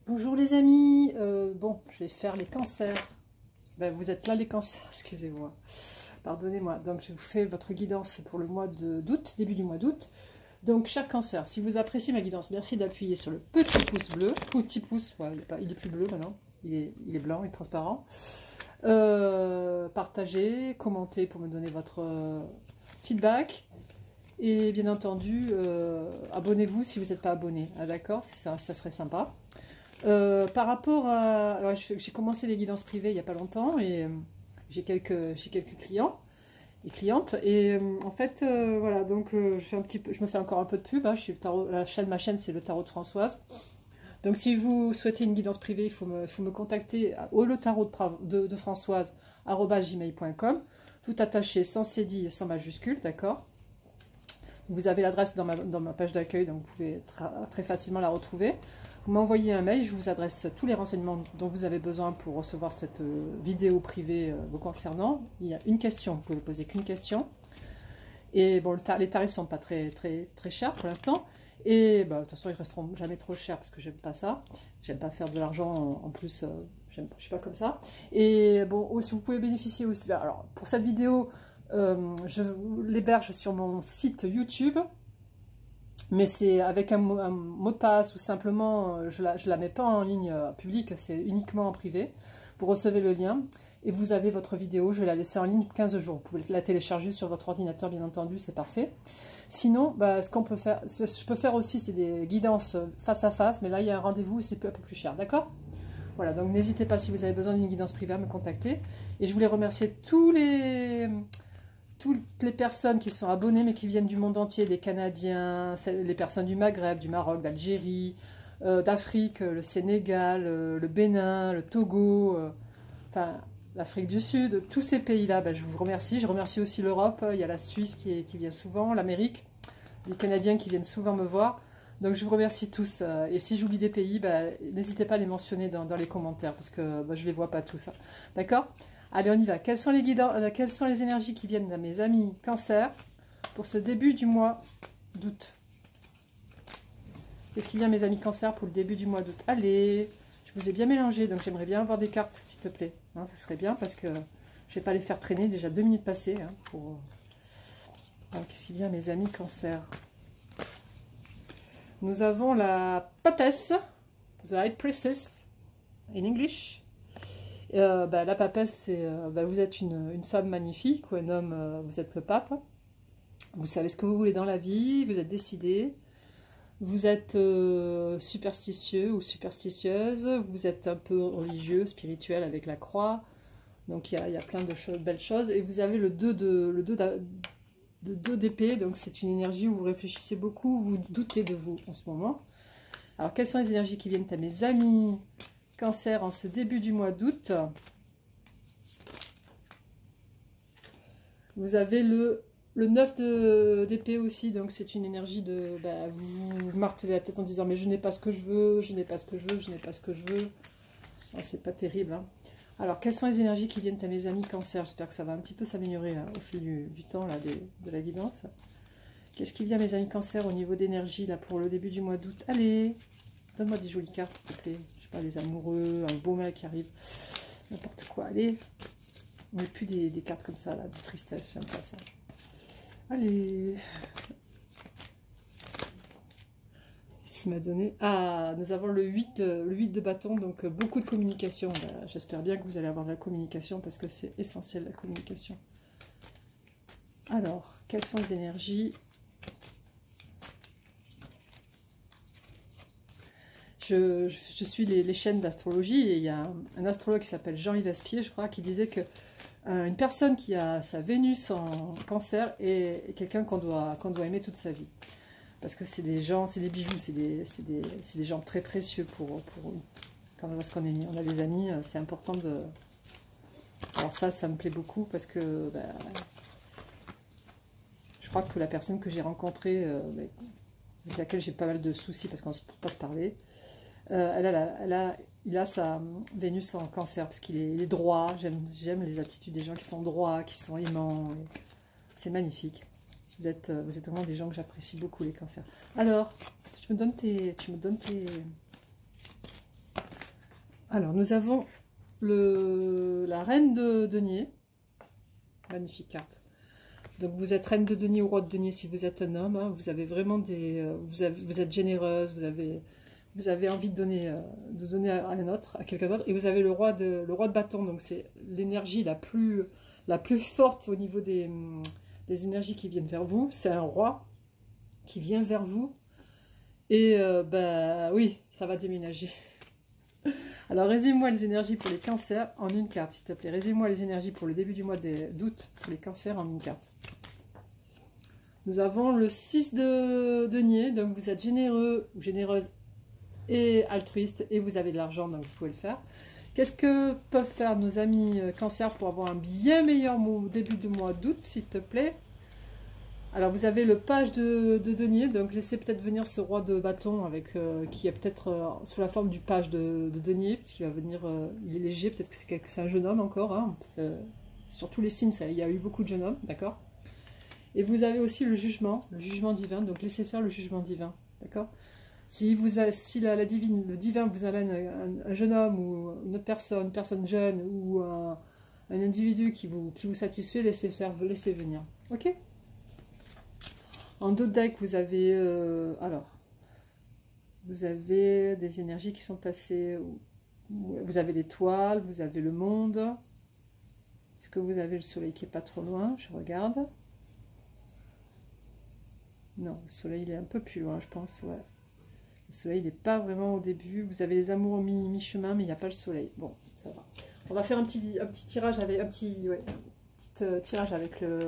Bonjour les amis, bon, je vais faire les cancers. Ben, vous êtes là les cancers, excusez-moi, pardonnez-moi. Donc je vous fais votre guidance pour le mois d'août, début du mois d'août. Donc cher cancer, si vous appréciez ma guidance, merci d'appuyer sur le petit pouce bleu, petit pouce, ouais, il est plus bleu maintenant, il est blanc, il est transparent. Partagez, commentez pour me donner votre feedback. Et bien entendu, abonnez-vous si vous n'êtes pas abonné, ah, d'accord, ça serait sympa. Par rapport à... ouais, j'ai commencé les guidances privées il n'y a pas longtemps et j'ai quelques clients et clientes. Et en fait, voilà, donc je me fais encore un peu de pub. Hein, ma chaîne, c'est le tarot de Françoise. Donc si vous souhaitez une guidance privée, il faut me contacter au le tarot de Françoise @gmail.com, tout attaché, sans cédille, sans majuscule, d'accord. Vous avez l'adresse dans ma page d'accueil, donc vous pouvez très facilement la retrouver. Vous m'envoyez un mail, je vous adresse tous les renseignements dont vous avez besoin pour recevoir cette vidéo privée vous concernant. Il y a une question, vous pouvez ne poser qu'une question. Et bon, les tarifs ne sont pas très chers pour l'instant. Et bah, de toute façon, ils ne resteront jamais trop chers parce que j'aime pas ça. J'aime pas faire de l'argent en plus, je ne suis pas comme ça. Et bon, aussi, vous pouvez bénéficier aussi. Alors, pour cette vidéo, je l'héberge sur mon site YouTube. Mais c'est avec un mot de passe ou simplement, je la mets pas en ligne publique, c'est uniquement en privé. Vous recevez le lien et vous avez votre vidéo, je vais la laisser en ligne 15 jours. Vous pouvez la télécharger sur votre ordinateur, bien entendu, c'est parfait. Sinon, bah, ce qu'on peut faire, je peux faire aussi, c'est des guidances face à face, mais là, il y a un rendez-vous, c'est un peu plus cher, d'accord? Voilà, donc n'hésitez pas, si vous avez besoin d'une guidance privée, à me contacter. Et je voulais remercier toutes les personnes qui sont abonnées mais qui viennent du monde entier, des Canadiens, les personnes du Maghreb, du Maroc, d'Algérie, d'Afrique, le Sénégal, le Bénin, le Togo, enfin l'Afrique du Sud, tous ces pays-là, ben, je vous remercie. Je remercie aussi l'Europe, il y a la Suisse qui vient souvent, l'Amérique, les Canadiens qui viennent souvent me voir. Donc je vous remercie tous. Et si j'oublie des pays, ben, n'hésitez pas à les mentionner dans les commentaires parce que ben, je ne les vois pas tous. Hein. D'accord ? Allez, on y va. Quelles sont les énergies qui viennent de mes amis cancer pour ce début du mois d'août? Qu'est-ce qui vient mes amis cancer pour le début du mois d'août? Allez, je vous ai bien mélangé, donc j'aimerais bien avoir des cartes, s'il te plaît. Hein, ça serait bien parce que je ne vais pas les faire traîner, déjà 2 minutes passées. Hein, pour... Qu'est-ce qui vient mes amis cancer? Nous avons la papesse, the high priestess, in English. Bah, la papesse, c'est bah, vous êtes une femme magnifique ou un homme, vous êtes le pape. Vous savez ce que vous voulez dans la vie, vous êtes décidé. Vous êtes superstitieux ou superstitieuse, vous êtes un peu religieux, spirituel avec la croix. Donc il y a plein de belles choses. Et vous avez le 2 d'épée, donc c'est une énergie où vous réfléchissez beaucoup, vous doutez de vous en ce moment. Alors quelles sont les énergies qui viennent à mes amis cancer en ce début du mois d'août? Vous avez le 9 d'épée aussi, donc c'est une énergie de... Bah, vous martelez la tête en disant mais je n'ai pas ce que je veux, je n'ai pas ce que je veux, je n'ai pas ce que je veux. Oh, c'est pas terrible. Hein. Alors, quelles sont les énergies qui viennent à mes amis cancer? J'espère que ça va un petit peu s'améliorer au fil du temps là, de la guidance. Qu'est-ce qui vient mes amis cancer au niveau d'énergie là pour le début du mois d'août? Allez, donne-moi des jolies cartes s'il te plaît. Pas les amoureux, un beau mec qui arrive, n'importe quoi, allez, on met plus des cartes comme ça, là, de tristesse, j'aime pas ça. Allez, qu'est-ce qu'il m'a donné? Ah, nous avons le 8 de bâton, donc beaucoup de communication, bah, j'espère bien que vous allez avoir de la communication, parce que c'est essentiel la communication. Alors, quelles sont les énergies? Je suis les chaînes d'astrologie et il y a un astrologue qui s'appelle Jean-Yves Aspier, je crois, qui disait que une personne qui a sa Vénus en cancer est quelqu'un qu'on doit aimer toute sa vie. Parce que c'est des gens, c'est des bijoux, c'est des gens très précieux pour lorsqu'on on a des amis, c'est important de... Alors ça me plaît beaucoup parce que bah, je crois que la personne que j'ai rencontrée, avec laquelle j'ai pas mal de soucis parce qu'on ne peut pas se parler, il a sa Vénus en cancer parce qu'il est droit. J'aime les attitudes des gens qui sont droits, qui sont aimants. C'est magnifique. Vous êtes vraiment des gens que j'apprécie beaucoup, les cancers. Alors, tu me donnes tes Alors, nous avons la reine de denier. Magnifique carte. Donc, vous êtes reine de denier ou roi de denier si vous êtes un homme. Hein. Vous avez vraiment des... vous êtes généreuse, vous avez envie de donner à un autre, à quelqu'un d'autre. Et vous avez le roi de bâton. Donc, c'est l'énergie la plus forte au niveau des énergies qui viennent vers vous. C'est un roi qui vient vers vous. Et, bah oui, ça va déménager. Alors, résume-moi les énergies pour les cancers en une carte, s'il te plaît. Résume-moi les énergies pour le début du mois d'août pour les cancers en une carte. Nous avons le 6 de denier, donc vous êtes généreux ou généreuse et altruiste, et vous avez de l'argent, donc vous pouvez le faire. Qu'est-ce que peuvent faire nos amis cancers pour avoir un bien meilleur début de mois d'août, s'il te plaît? Alors, vous avez le page de denier, donc laissez peut-être venir ce roi de bâton avec, qui est peut-être sous la forme du page de denier, parce qu'il va venir, il est léger, peut-être que c'est un jeune homme encore, hein, sur tous les signes, il y a eu beaucoup de jeunes hommes, d'accord? Et vous avez aussi le jugement divin, donc laissez faire le jugement divin, d'accord? Si le divin vous amène un jeune homme ou une autre personne, jeune ou un individu qui vous satisfait, laissez faire, laissez venir, ok? En d'autres decks, vous avez, vous avez des énergies qui sont passées, vous avez l'étoile, vous avez le monde. Est-ce que vous avez le soleil qui n'est pas trop loin? Je regarde. Non, le soleil il est un peu plus loin, je pense, ouais. Le soleil n'est pas vraiment au début. Vous avez les amours mi-chemin, mais il n'y a pas le soleil. Bon, ça va. On va faire un petit tirage avec, tirage avec le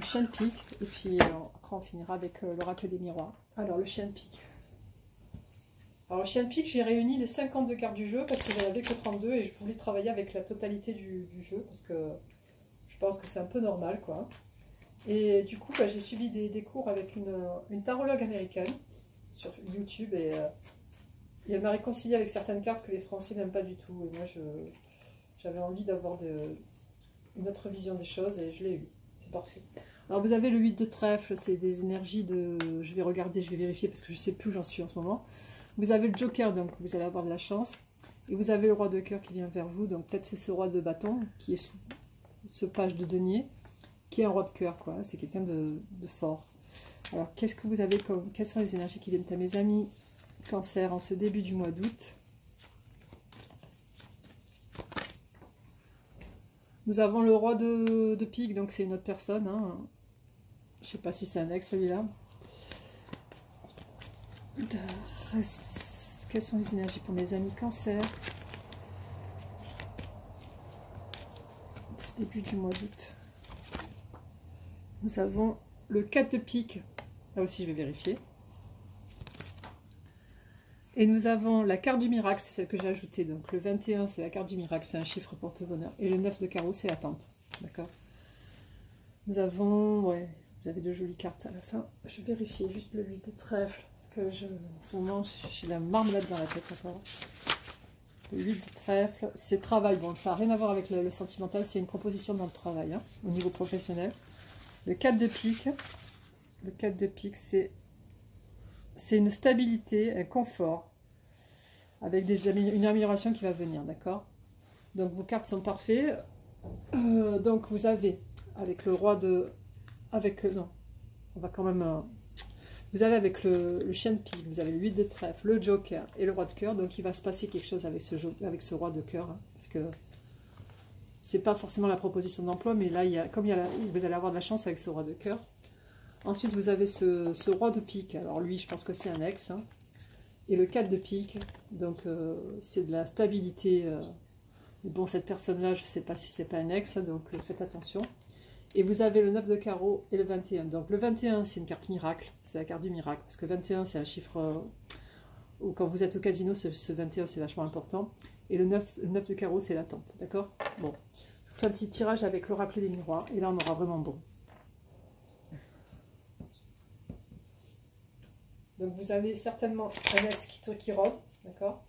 chien de pique, et puis après on finira avec l'oracle des miroirs. Alors le chien de pique. Alors le chien de pique, j'ai réuni les 52 cartes du jeu parce que j'en avais que 32 et je voulais travailler avec la totalité du jeu parce que je pense que c'est un peu normal quoi. Et du coup bah, j'ai suivi des cours avec une tarologue américaine sur YouTube et elle m'a réconcilié avec certaines cartes que les Français n'aiment pas du tout. Et moi j'avais envie d'avoir une autre vision des choses et je l'ai eu. C'est parfait. Alors vous avez le 8 de trèfle, c'est des énergies de... Je vais regarder, je vais vérifier parce que je ne sais plus où j'en suis en ce moment. Vous avez le joker, donc vous allez avoir de la chance. Et vous avez le roi de cœur qui vient vers vous, donc peut-être c'est ce roi de bâton qui est sous ce page de denier, qui est un roi de cœur, quoi. C'est quelqu'un de fort. Alors qu'est-ce que vous avez comme... Quelles sont les énergies qui viennent à mes amis Cancer en ce début du mois d'août? Nous avons le roi de pique, donc c'est une autre personne. Hein. Je ne sais pas si c'est un ex celui-là. Quelles sont les énergies pour mes amis cancer? C'est début du mois d'août. Nous avons le 4 de pique. Là aussi, je vais vérifier. Et nous avons la carte du miracle, c'est celle que j'ai ajoutée. Donc le 21, c'est la carte du miracle, c'est un chiffre porte-bonheur. Et le 9 de carreau, c'est l'attente. D'accord? Nous avons... Ouais, vous avez de jolies cartes à la fin. Je vais vérifier juste le 8 de trèfle. Parce que en ce moment, j'ai la marmelade dans la tête encore. Le 8 de trèfle, c'est travail. Bon, ça n'a rien à voir avec le sentimental, c'est une proposition dans le travail, hein, au niveau professionnel. Le 4 de pique. Le 4 de pique, c'est une stabilité, un confort, avec une amélioration qui va venir, d'accord? Donc vos cartes sont parfaites. Donc vous avez, avec le roi de... non, on va quand même... vous avez avec le chien de pique, vous avez le 8 de trèfle, le joker et le roi de cœur. Donc il va se passer quelque chose avec ce roi de cœur, hein, parce que c'est pas forcément la proposition d'emploi, mais là, vous allez avoir de la chance avec ce roi de cœur. Ensuite, vous avez ce roi de pique. Alors lui, je pense que c'est un ex. Hein. Et le 4 de pique. Donc, c'est de la stabilité. Bon, cette personne-là, je ne sais pas si c'est pas un ex. Donc, faites attention. Et vous avez le 9 de carreau et le 21. Donc, le 21, c'est une carte miracle. C'est la carte du miracle. Parce que 21, c'est un chiffre... où quand vous êtes au casino, ce 21, c'est vachement important. Et le 9 de carreau, c'est l'attente. D'accord? Bon. Je vous fais un petit tirage avec l'oracle des miroirs. Et là, on aura vraiment bon. Donc vous avez certainement un ex qui rôde, d'accord?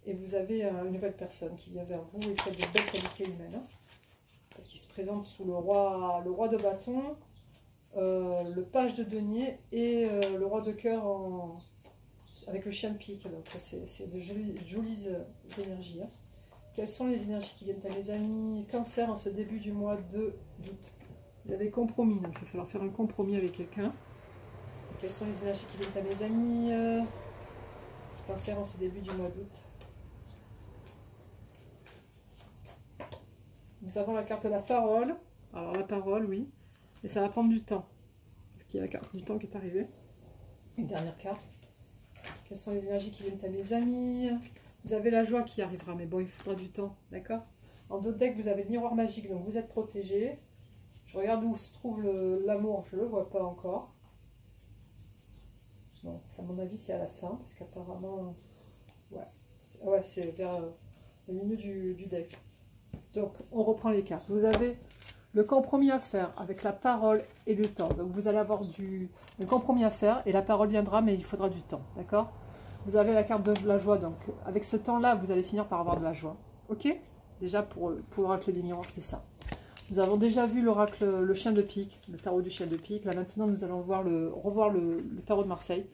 Et vous avez une nouvelle personne qui vient vers vous et fait de belles qualités humaines. Hein, parce qu'il se présente sous le roi de bâton, le page de denier et le roi de cœur avec le chien de pique, donc c'est de jolies énergies. Hein. Quelles sont les énergies qui viennent à mes amis Cancer en ce début du mois d'août. Vous avez compromis, donc il va falloir faire un compromis avec quelqu'un. Quelles sont les énergies qui viennent à mes amis Cancer en ce début du mois d'août. Nous avons la carte de la parole. Alors la parole, oui. Et ça va prendre du temps. Parce qu'il y a la carte du temps qui est arrivée. Une dernière carte. Quelles sont les énergies qui viennent à mes amis? Vous avez la joie qui arrivera, mais bon, il faudra du temps, d'accord? En d'autres decks, vous avez le miroir magique, donc vous êtes protégé. Je regarde où se trouve l'amour, je ne le vois pas encore. Bon, à mon avis, c'est à la fin, parce qu'apparemment... Ouais, c'est vers le milieu du deck. Donc, on reprend les cartes. Vous avez le compromis à faire avec la parole et le temps. Donc, vous allez avoir le compromis à faire et la parole viendra, mais il faudra du temps, d'accord? Vous avez la carte de la joie, donc avec ce temps-là, vous allez finir par avoir de la joie. Ok? Déjà, pour l'oracle des miroirs, c'est ça. Nous avons déjà vu l'oracle, le chien de pique, le tarot du chien de pique. Là, maintenant, nous allons revoir le tarot de Marseille.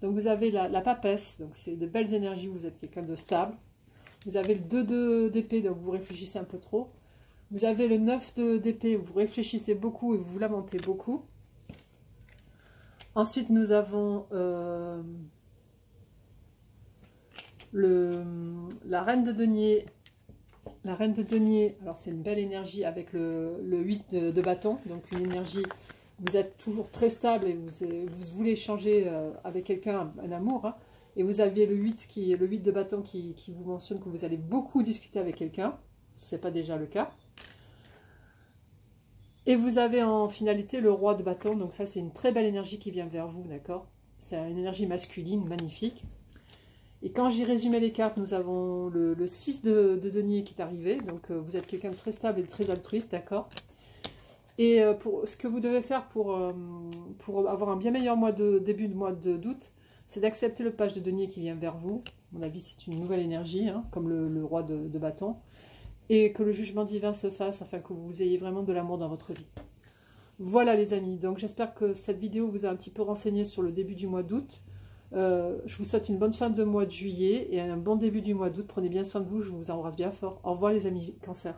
Donc, vous avez la papesse, donc c'est de belles énergies, vous êtes quelqu'un de stable. Vous avez le 2 d'épée, donc vous réfléchissez un peu trop. Vous avez le 9 d'épée, où vous réfléchissez beaucoup et vous vous lamentez beaucoup. Ensuite, nous avons... la reine de denier. La reine de denier, alors c'est une belle énergie avec le 8 de bâton, donc une énergie, vous êtes toujours très stable et vous voulez échanger avec quelqu'un, un amour, hein, et vous aviez le 8 qui est le 8 de bâton qui vous mentionne que vous allez beaucoup discuter avec quelqu'un, si ce n'est pas déjà le cas. Et vous avez en finalité le roi de bâton, donc ça c'est une très belle énergie qui vient vers vous, d'accord? C'est une énergie masculine, magnifique. Et quand j'ai résumé les cartes, nous avons le 6 de denier qui est arrivé. Donc vous êtes quelqu'un de très stable et de très altruiste, d'accord? Et pour ce que vous devez faire pour avoir un bien meilleur début de mois d'août, c'est d'accepter le page de denier qui vient vers vous. À mon avis, c'est une nouvelle énergie, hein, comme le roi de bâton. Et que le jugement divin se fasse afin que vous ayez vraiment de l'amour dans votre vie. Voilà les amis, donc j'espère que cette vidéo vous a un petit peu renseigné sur le début du mois d'août. Je vous souhaite une bonne fin de mois de juillet et un bon début du mois d'août. Prenez bien soin de vous, je vous embrasse bien fort. Au revoir les amis Cancer.